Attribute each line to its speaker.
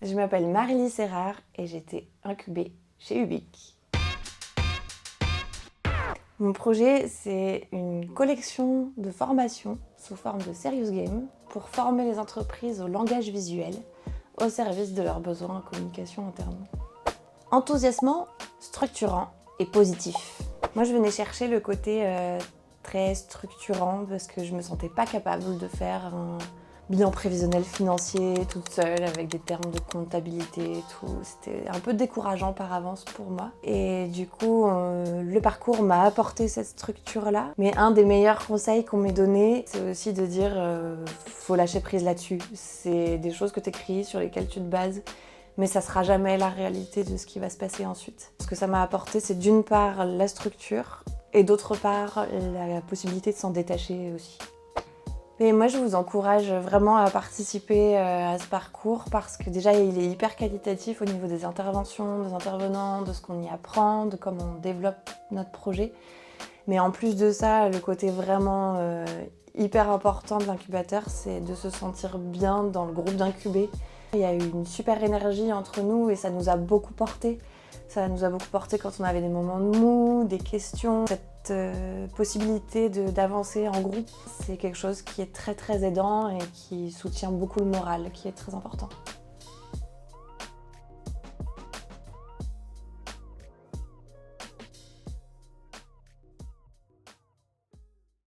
Speaker 1: Je m'appelle Marie-Lie Serrard et j'étais incubée chez Ubique. Mon projet, c'est une collection de formations sous forme de serious game pour former les entreprises au langage visuel au service de leurs besoins en communication interne. Enthousiasmant, structurant et positif. Moi, je venais chercher le côté très structurant parce que je me sentais pas capable de faire un bilan prévisionnel financier toute seule avec des termes de comptabilité et tout. C'était un peu décourageant par avance pour moi. Et du coup, le parcours m'a apporté cette structure-là. Mais un des meilleurs conseils qu'on m'ait donné, c'est aussi de dire faut lâcher prise là-dessus. C'est des choses que tu écris, sur lesquelles tu te bases. Mais ça sera jamais la réalité de ce qui va se passer ensuite. Ce que ça m'a apporté, c'est d'une part la structure et d'autre part la possibilité de s'en détacher aussi. Et moi, je vous encourage vraiment à participer à ce parcours parce que déjà, il est hyper qualitatif au niveau des interventions, des intervenants, de ce qu'on y apprend, de comment on développe notre projet. Mais en plus de ça, le côté vraiment hyper important de l'incubateur, c'est de se sentir bien dans le groupe d'incubés. Il y a eu une super énergie entre nous et ça nous a beaucoup porté. Ça nous a beaucoup porté quand on avait des moments de mou, des questions. Cette possibilité d'avancer en groupe, c'est quelque chose qui est très très aidant et qui soutient beaucoup le moral, qui est très important.